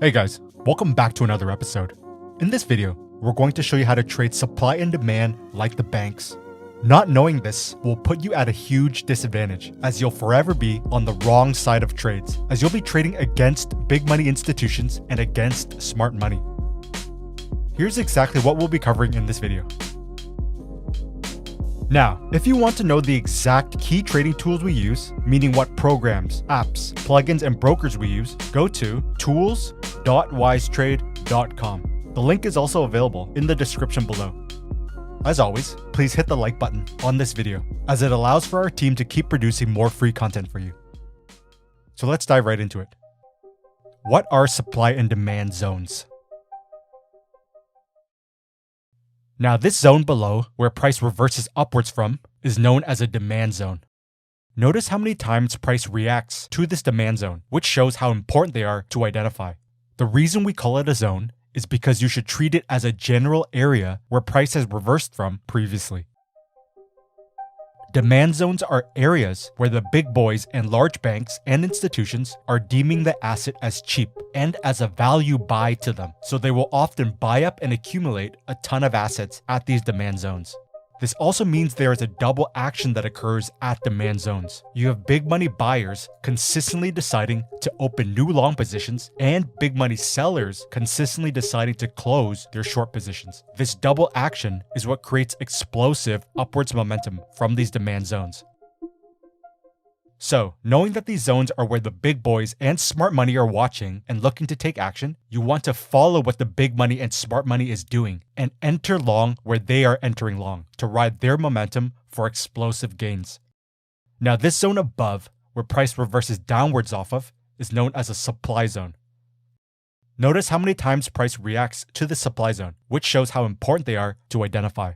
Hey guys, welcome back to another episode. In this video, we're going to show you how to trade supply and demand like the banks. Not knowing this will put you at a huge disadvantage, as you'll forever be on the wrong side of trades, as you'll be trading against big money institutions and against smart money. Here's exactly what we'll be covering in this video. Now, if you want to know the exact key trading tools we use, meaning what programs, apps, plugins, and brokers we use, go to tools.wisetrade.com. The link is also available in the description below. As always, please hit the like button on this video, as it allows for our team to keep producing more free content for you. So let's dive right into it. What are supply and demand zones? Now, this zone below, where price reverses upwards from, is known as a demand zone. Notice how many times price reacts to this demand zone, which shows how important they are to identify. The reason we call it a zone is because you should treat it as a general area where price has reversed from previously. Demand zones are areas where the big boys and large banks and institutions are deeming the asset as cheap and as a value buy to them, so they will often buy up and accumulate a ton of assets at these demand zones. This also means there is a double action that occurs at demand zones. You have big money buyers consistently deciding to open new long positions and big money sellers consistently deciding to close their short positions. This double action is what creates explosive upwards momentum from these demand zones. So, knowing that these zones are where the big boys and smart money are watching and looking to take action, you want to follow what the big money and smart money is doing and enter long where they are entering long to ride their momentum for explosive gains. Now, this zone above, where price reverses downwards off of, is known as a supply zone. Notice how many times price reacts to the supply zone, which shows how important they are to identify.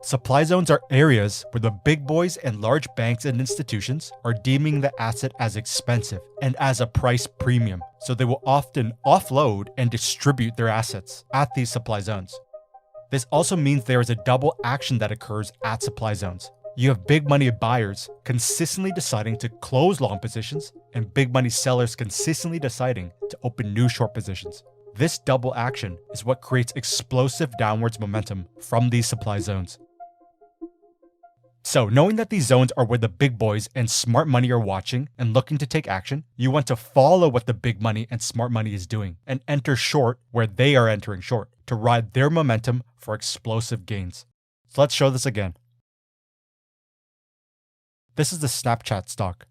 Supply zones are areas where the big boys and large banks and institutions are deeming the asset as expensive and as a price premium, so they will often offload and distribute their assets at these supply zones. This also means there is a double action that occurs at supply zones. You have big money buyers consistently deciding to close long positions and big money sellers consistently deciding to open new short positions. This double action is what creates explosive downwards momentum from these supply zones. So, knowing that these zones are where the big boys and smart money are watching and looking to take action, you want to follow what the big money and smart money is doing and enter short where they are entering short to ride their momentum for explosive gains. So let's show this again. This is the Snapchat stock.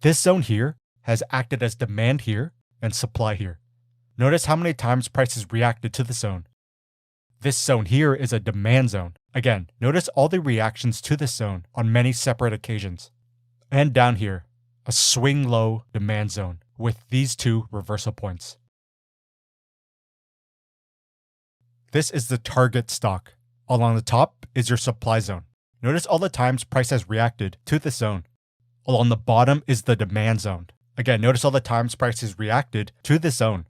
This zone here has acted as demand here and supply here. Notice how many times prices reacted to the zone. This zone here is a demand zone. Again, notice all the reactions to this zone on many separate occasions. And down here, a swing low demand zone with these two reversal points. This is the target stock. Along the top is your supply zone. Notice all the times price has reacted to this zone. Along the bottom is the demand zone. Again, notice all the times price has reacted to this zone.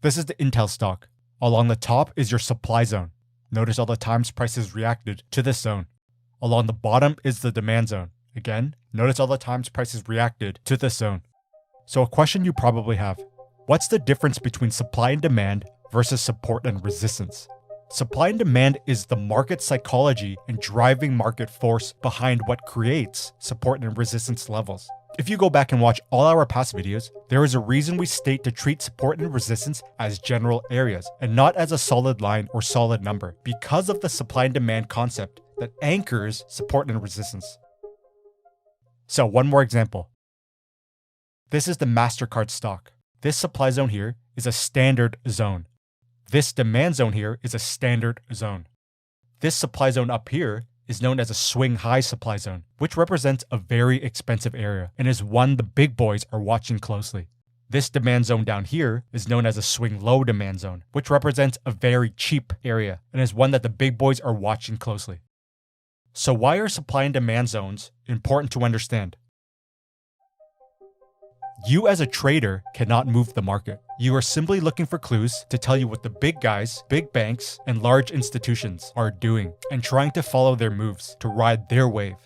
This is the Intel stock. Along the top is your supply zone. Notice all the times prices reacted to this zone. Along the bottom is the demand zone. Again, notice all the times prices reacted to this zone. So a question you probably have: what's the difference between supply and demand versus support and resistance? Supply and demand is the market psychology and driving market force behind what creates support and resistance levels. If you go back and watch all our past videos, there is a reason we state to treat support and resistance as general areas and not as a solid line or solid number, because of the supply and demand concept that anchors support and resistance. So one more example. This is the MasterCard stock. This supply zone here is a standard zone. This demand zone here is a standard zone. This supply zone up here is known as a swing high supply zone, which represents a very expensive area and is one the big boys are watching closely. This demand zone down here is known as a swing low demand zone, which represents a very cheap area and is one that the big boys are watching closely. So why are supply and demand zones important to understand? You as a trader cannot move the market. You are simply looking for clues to tell you what the big guys, big banks, and large institutions are doing and trying to follow their moves to ride their wave.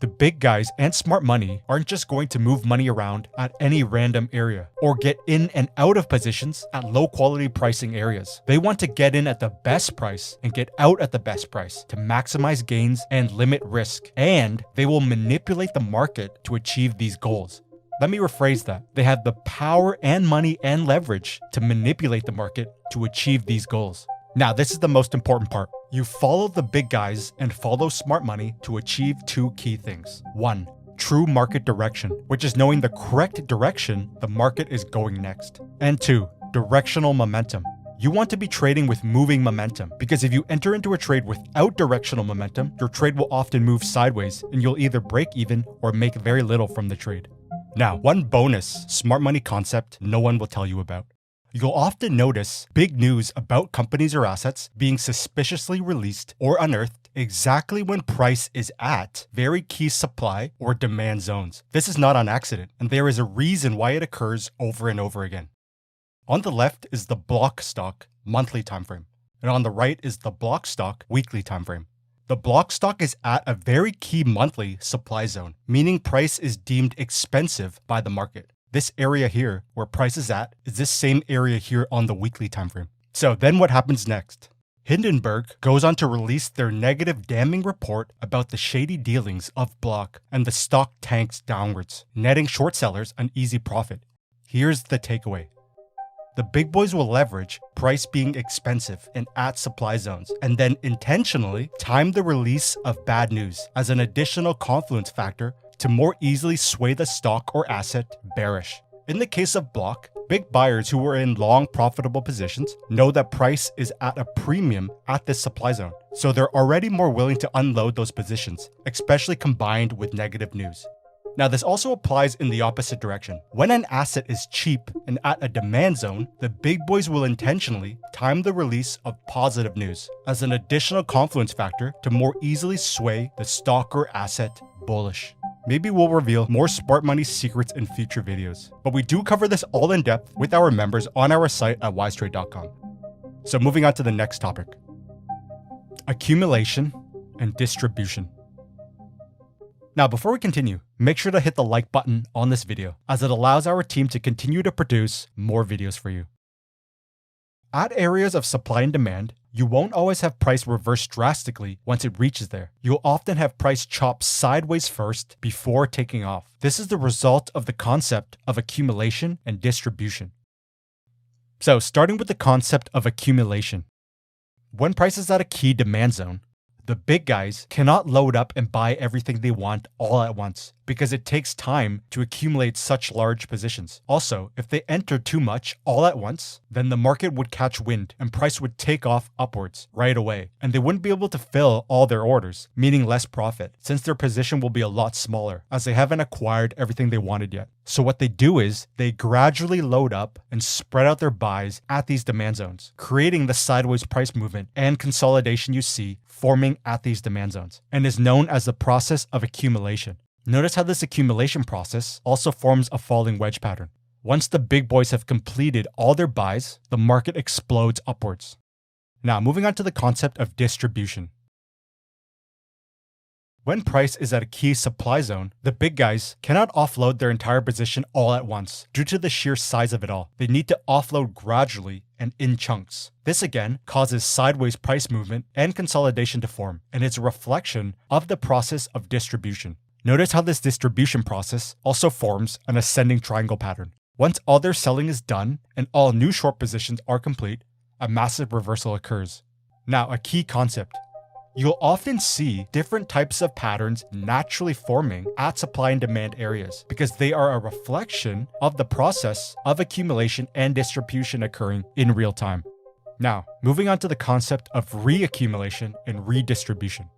The big guys and smart money aren't just going to move money around at any random area or get in and out of positions at low quality pricing areas. They want to get in at the best price and get out at the best price to maximize gains and limit risk. And they will manipulate the market to achieve these goals. Let me rephrase that. They have the power and money and leverage to manipulate the market to achieve these goals. Now, this is the most important part. You follow the big guys and follow smart money to achieve two key things. 1. True market direction, which is knowing the correct direction the market is going next. And 2. Directional momentum. You want to be trading with moving momentum, because if you enter into a trade without directional momentum, your trade will often move sideways and you'll either break even or make very little from the trade. Now, one bonus smart money concept no one will tell you about. You'll often notice big news about companies or assets being suspiciously released or unearthed exactly when price is at very key supply or demand zones. This is not on accident, and there is a reason why it occurs over and over again. On the left is the block stock monthly time frame, and on the right is the block stock weekly time frame. The block stock is at a very key monthly supply zone, meaning price is deemed expensive by the market. This area here, where price is at, is this same area here on the weekly time frame. So then what happens next? Hindenburg goes on to release their negative damning report about the shady dealings of Block, and the stock tanks downwards, netting short sellers an easy profit. Here's the takeaway. The big boys will leverage price being expensive and at supply zones, and then intentionally time the release of bad news as an additional confluence factor to more easily sway the stock or asset bearish. In the case of Block, big buyers who were in long profitable positions know that price is at a premium at this supply zone, so they're already more willing to unload those positions, especially combined with negative news. Now, this also applies in the opposite direction. When an asset is cheap and at a demand zone, the big boys will intentionally time the release of positive news as an additional confluence factor to more easily sway the stock or asset bullish. Maybe we'll reveal more smart money secrets in future videos, but we do cover this all in depth with our members on our site at wisetrade.com. So moving on to the next topic. Accumulation and distribution. Now, before we continue, make sure to hit the like button on this video, as it allows our team to continue to produce more videos for you. At areas of supply and demand, you won't always have price reverse drastically once it reaches there. You'll often have price chop sideways first before taking off. This is the result of the concept of accumulation and distribution. So, starting with the concept of accumulation. When price is at a key demand zone, the big guys cannot load up and buy everything they want all at once, because it takes time to accumulate such large positions. Also, if they enter too much all at once, then the market would catch wind and price would take off upwards right away, and they wouldn't be able to fill all their orders, meaning less profit, since their position will be a lot smaller, as they haven't acquired everything they wanted yet. So what they do is, they gradually load up and spread out their buys at these demand zones, creating the sideways price movement and consolidation you see forming at these demand zones, and is known as the process of accumulation. Notice how this accumulation process also forms a falling wedge pattern. Once the big boys have completed all their buys, the market explodes upwards. Now, moving on to the concept of distribution. When price is at a key supply zone, the big guys cannot offload their entire position all at once due to the sheer size of it all. They need to offload gradually and in chunks. This again causes sideways price movement and consolidation to form, and it's a reflection of the process of distribution. Notice how this distribution process also forms an ascending triangle pattern. Once all their selling is done and all new short positions are complete, a massive reversal occurs. Now, a key concept. You'll often see different types of patterns naturally forming at supply and demand areas because they are a reflection of the process of accumulation and distribution occurring in real time. Now, moving on to the concept of reaccumulation and redistribution.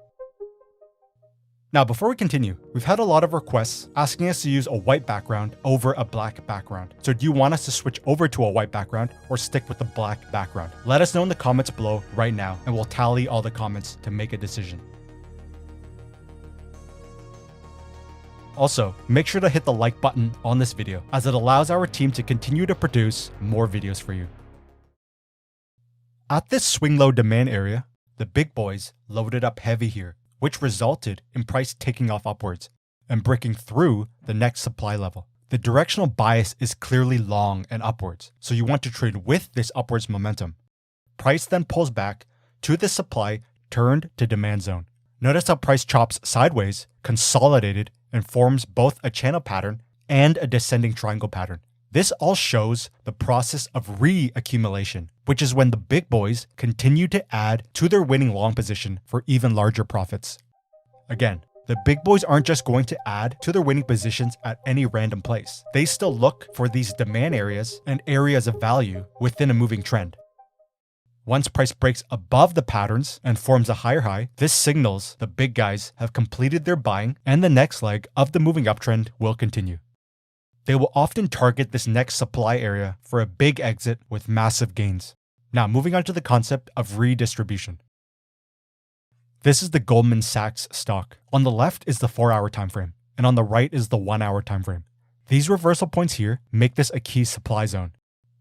Now, before we continue, we've had a lot of requests asking us to use a white background over a black background. So do you want us to switch over to a white background or stick with the black background? Let us know in the comments below right now, and we'll tally all the comments to make a decision. Also, make sure to hit the like button on this video, as it allows our team to continue to produce more videos for you. At this swing low demand area, the big boys loaded up heavy here, which resulted in price taking off upwards. and breaking through the next supply level. The directional bias is clearly long and upwards, so you want to trade with this upwards momentum. Price then pulls back to the supply turned to demand zone. Notice how price chops sideways, consolidated, and forms both a channel pattern and a descending triangle pattern. This all shows the process of re-accumulation, which is when the big boys continue to add to their winning long position for even larger profits. Again, the big boys aren't just going to add to their winning positions at any random place. They still look for these demand areas and areas of value within a moving trend. Once price breaks above the patterns and forms a higher high, this signals the big guys have completed their buying and the next leg of the moving uptrend will continue. They will often target this next supply area for a big exit with massive gains. Now, moving on to the concept of redistribution. This is the Goldman Sachs stock. On the left is the 4-hour time frame, and on the right is the 1-hour time frame. These reversal points here make this a key supply zone.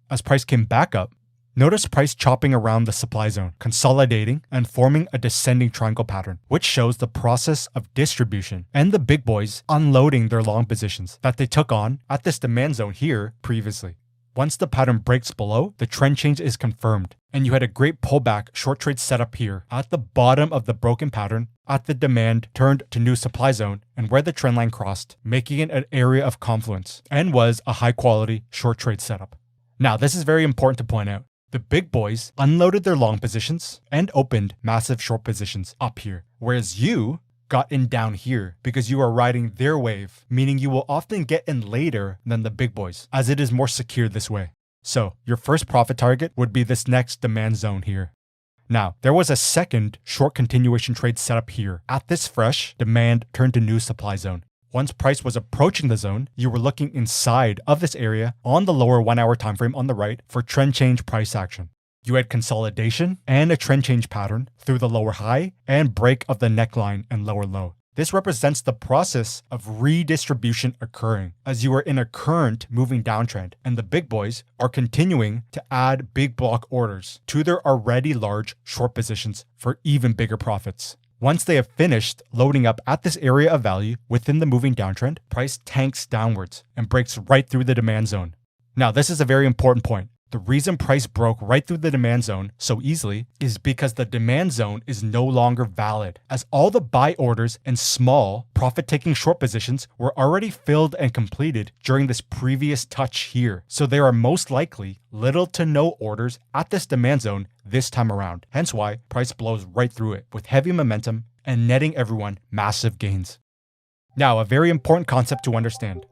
As price came back up, notice price chopping around the supply zone, consolidating and forming a descending triangle pattern, which shows the process of distribution and the big boys unloading their long positions that they took on at this demand zone here previously. Once the pattern breaks below, the trend change is confirmed, and you had a great pullback short trade setup here at the bottom of the broken pattern at the demand turned to new supply zone and where the trend line crossed, making it an area of confluence and was a high quality short trade setup. Now, this is very important to point out. The big boys unloaded their long positions and opened massive short positions up here, whereas you got in down here because you are riding their wave, meaning you will often get in later than the big boys, as it is more secure this way. So your first profit target would be this next demand zone here. Now, there was a second short continuation trade setup here at this fresh demand turned to new supply zone. Once price was approaching the zone, you were looking inside of this area on the lower 1-hour time frame on the right for trend change price action. You had consolidation and a trend change pattern through the lower high and break of the neckline and lower low. This represents the process of redistribution occurring as you are in a current moving downtrend, and the big boys are continuing to add big block orders to their already large short positions for even bigger profits. Once they have finished loading up at this area of value within the moving downtrend, price tanks downwards and breaks right through the demand zone. Now, this is a very important point. The reason price broke right through the demand zone so easily is because the demand zone is no longer valid, as all the buy orders and small profit-taking short positions were already filled and completed during this previous touch here. So there are most likely little to no orders at this demand zone this time around. Hence why price blows right through it with heavy momentum and netting everyone massive gains. Now, a very important concept to understand.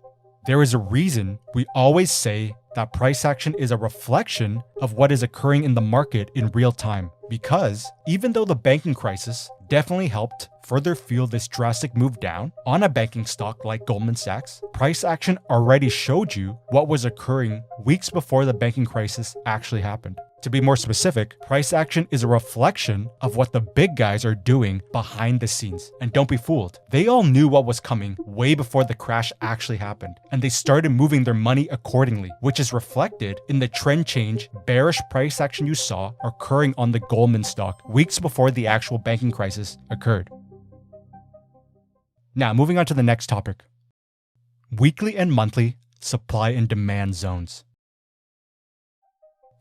There is a reason we always say that price action is a reflection of what is occurring in the market in real time, because even though the banking crisis definitely helped further fuel this drastic move down on a banking stock like Goldman Sachs, price action already showed you what was occurring weeks before the banking crisis actually happened. To be more specific, price action is a reflection of what the big guys are doing behind the scenes. And don't be fooled. They all knew what was coming way before the crash actually happened, and they started moving their money accordingly, which is reflected in the trend change bearish price action you saw occurring on the Goldman stock weeks before the actual banking crisis occurred. Now, moving on to the next topic. Weekly and monthly supply and demand zones.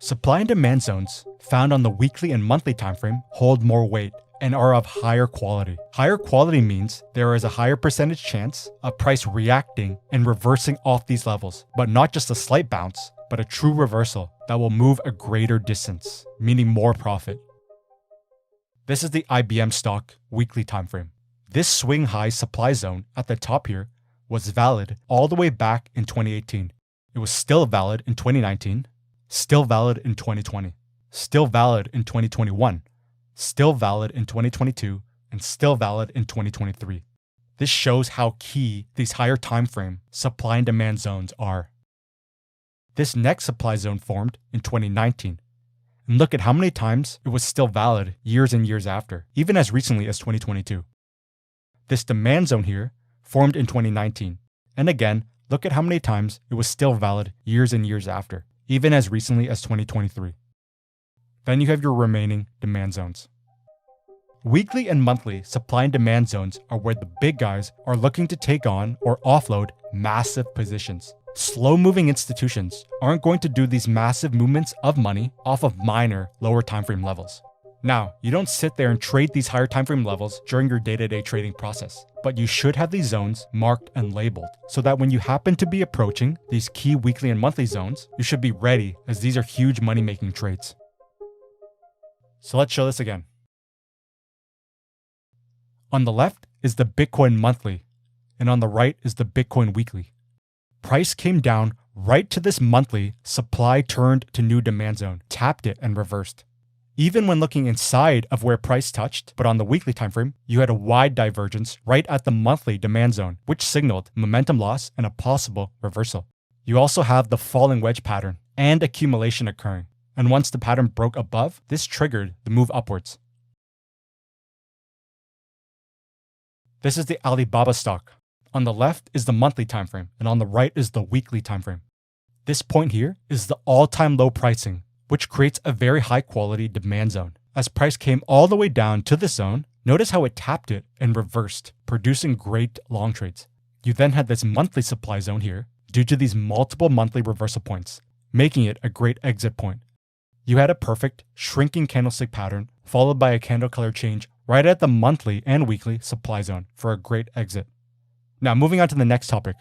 Supply and demand zones found on the weekly and monthly time frame hold more weight and are of higher quality. Higher quality means there is a higher percentage chance of price reacting and reversing off these levels, but not just a slight bounce, but a true reversal that will move a greater distance, meaning more profit. This is the IBM stock weekly time frame. This swing high supply zone at the top here was valid all the way back in 2018. It was still valid in 2019, still valid in 2020, still valid in 2021, still valid in 2022, and still valid in 2023. This shows how key these higher time frame supply and demand zones are. This next supply zone formed in 2019. And look at how many times it was still valid years and years after, even as recently as 2022. This demand zone here formed in 2019. And again, look at how many times it was still valid years and years after, even as recently as 2023. Then you have your remaining demand zones. Weekly and monthly supply and demand zones are where the big guys are looking to take on or offload massive positions. Slow-moving institutions aren't going to do these massive movements of money off of minor, lower timeframe levels. Now, you don't sit there and trade these higher timeframe levels during your day-to-day trading process, but you should have these zones marked and labeled so that when you happen to be approaching these key weekly and monthly zones, you should be ready, as these are huge money-making trades. So let's show this again. On the left is the Bitcoin monthly, and on the right is the Bitcoin weekly. Price came down right to this monthly supply turned to new demand zone, tapped it and reversed. Even when looking inside of where price touched, but on the weekly time frame, you had a wide divergence right at the monthly demand zone, which signaled momentum loss and a possible reversal. You also have the falling wedge pattern and accumulation occurring, and once the pattern broke above, this triggered the move upwards. This is the Alibaba stock. On the left is the monthly time frame, and on the right is the weekly time frame. This point here is the all-time low pricing, which creates a very high quality demand zone. As price came all the way down to this zone, notice how it tapped it and reversed, producing great long trades. You then had this monthly supply zone here due to these multiple monthly reversal points, making it a great exit point. You had a perfect shrinking candlestick pattern followed by a candle color change right at the monthly and weekly supply zone for a great exit. Now moving on to the next topic.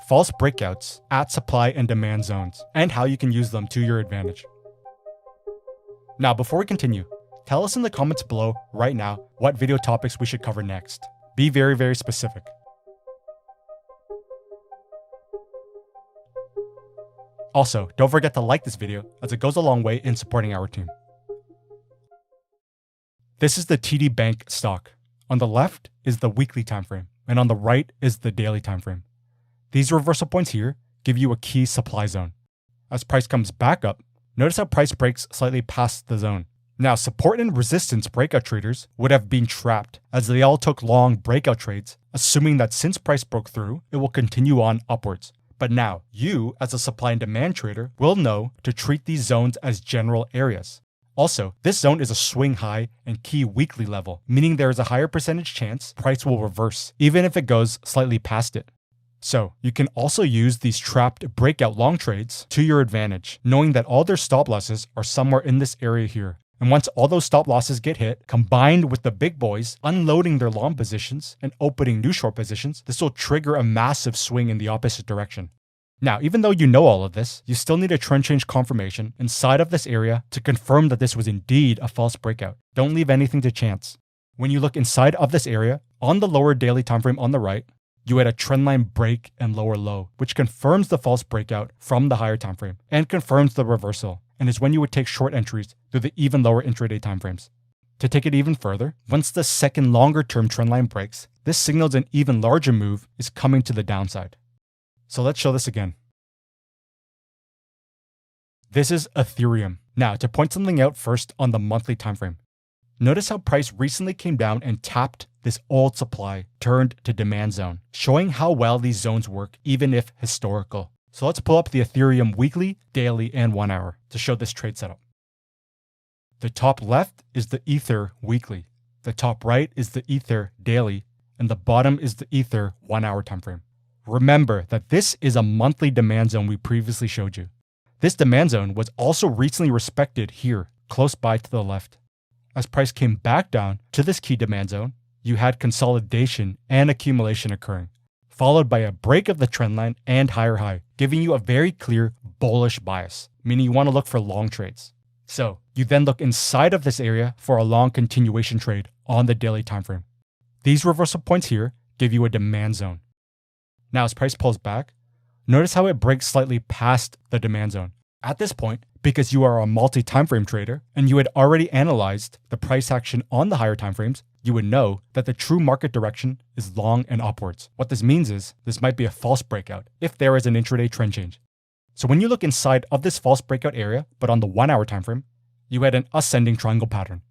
False breakouts at supply and demand zones, and how you can use them to your advantage. Now, before we continue, tell us in the comments below right now what video topics we should cover next. Be very, very specific. Also, don't forget to like this video as it goes a long way in supporting our team. This is the TD Bank stock. On the left is the weekly time frame, and on the right is the daily time frame. These reversal points here give you a key supply zone. As price comes back up, notice how price breaks slightly past the zone. Now, support and resistance breakout traders would have been trapped as they all took long breakout trades, assuming that since price broke through, it will continue on upwards. But now, you, as a supply and demand trader, will know to treat these zones as general areas. Also, this zone is a swing high and key weekly level, meaning there is a higher percentage chance price will reverse, even if it goes slightly past it. So, you can also use these trapped breakout long trades to your advantage, knowing that all their stop losses are somewhere in this area here. And once all those stop losses get hit, combined with the big boys unloading their long positions and opening new short positions, this will trigger a massive swing in the opposite direction. Now, even though you know all of this, you still need a trend change confirmation inside of this area to confirm that this was indeed a false breakout. Don't leave anything to chance. When you look inside of this area, on the lower daily time frame on the right, you had a trendline break and lower low, which confirms the false breakout from the higher time frame and confirms the reversal, and is when you would take short entries through the even lower intraday timeframes. To take it even further, once the second longer term trendline breaks, this signals an even larger move is coming to the downside. So let's show this again. This is Ethereum. Now, to point something out first on the monthly time frame. Notice how price recently came down and tapped this old supply turned to demand zone, showing how well these zones work even if historical. So let's pull up the Ethereum weekly, daily, and 1 hour to show this trade setup. The top left is the Ether weekly, the top right is the Ether daily, and the bottom is the Ether 1 hour time frame. Remember that this is a monthly demand zone we previously showed you. This demand zone was also recently respected here, close by to the left. As price came back down to this key demand zone, you had consolidation and accumulation occurring, followed by a break of the trend line and higher high, giving you a very clear bullish bias, meaning you want to look for long trades. So you then look inside of this area for a long continuation trade on the daily time frame. These reversal points here give you a demand zone. Now as price pulls back, notice how it breaks slightly past the demand zone. At this point, because you are a multi-time frame trader and you had already analyzed the price action on the higher time frames, you would know that the true market direction is long and upwards. What this means is this might be a false breakout if there is an intraday trend change. So when you look inside of this false breakout area, but on the 1 hour time frame, you had an ascending triangle pattern.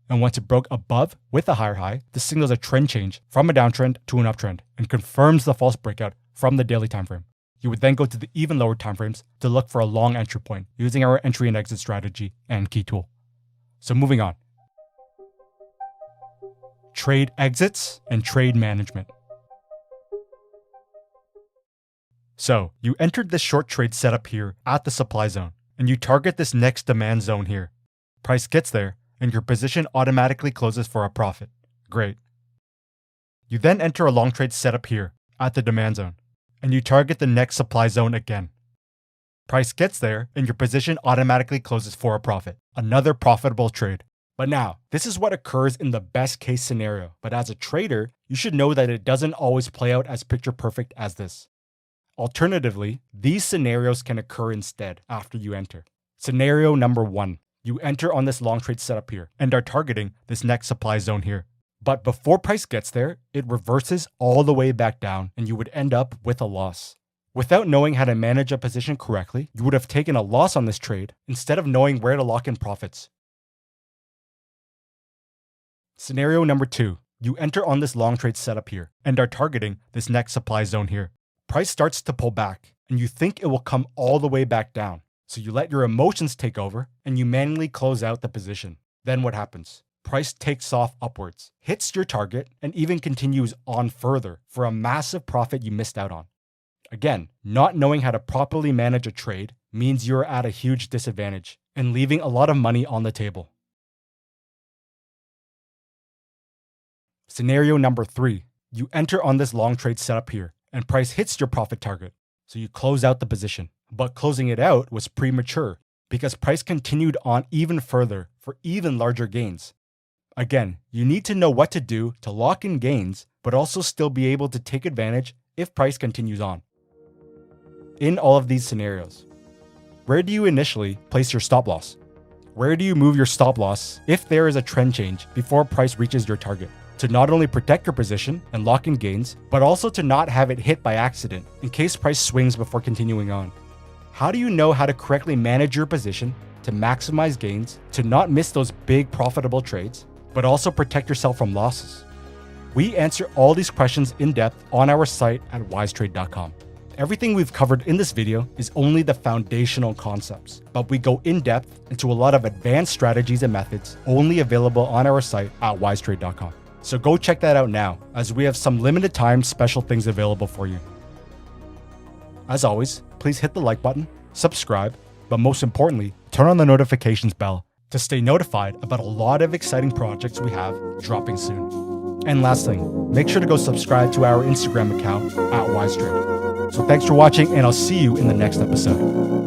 And once it broke above with a higher high, this signals a trend change from a downtrend to an uptrend and confirms the false breakout from the daily time frame. You would then go to the even lower timeframes to look for a long entry point using our entry and exit strategy and key tool. So moving on. trade exits, and trade management. So, you entered this short trade setup here at the supply zone, and you target this next demand zone here. Price gets there, and your position automatically closes for a profit. Great. You then enter a long trade setup here at the demand zone, and you target the next supply zone again. Price gets there, and your position automatically closes for a profit. Another profitable trade. But now, this is what occurs in the best case scenario, but as a trader, you should know that it doesn't always play out as picture perfect as this. Alternatively, these scenarios can occur instead after you enter. Scenario number 1. You enter on this long trade setup here and are targeting this next supply zone here. But before price gets there, it reverses all the way back down and you would end up with a loss. Without knowing how to manage a position correctly, you would have taken a loss on this trade instead of knowing where to lock in profits. Scenario number 2. You enter on this long trade setup here and are targeting this next supply zone here. Price starts to pull back and you think it will come all the way back down. So you let your emotions take over and you manually close out the position. Then what happens? Price takes off upwards, hits your target, and even continues on further for a massive profit you missed out on. Again, not knowing how to properly manage a trade means you're at a huge disadvantage and leaving a lot of money on the table. Scenario number 3. You enter on this long trade setup here and price hits your profit target. So you close out the position. But closing it out was premature because price continued on even further for even larger gains. Again, you need to know what to do to lock in gains, but also still be able to take advantage if price continues on. In all of these scenarios, where do you initially place your stop loss? Where do you move your stop loss if there is a trend change before price reaches your target? To not only protect your position and lock in gains, but also to not have it hit by accident in case price swings before continuing on. How do you know how to correctly manage your position to maximize gains, to not miss those big profitable trades, but also protect yourself from losses? We answer all these questions in depth on our site at wisetrade.com. Everything we've covered in this video is only the foundational concepts, but we go in depth into a lot of advanced strategies and methods only available on our site at wisetrade.com. So go check that out now, as we have some limited time special things available for you. As always, please hit the like button, subscribe, but most importantly, turn on the notifications bell to stay notified about a lot of exciting projects we have dropping soon. And last thing, make sure to go subscribe to our Instagram account at wisetrade. So thanks for watching, and I'll see you in the next episode.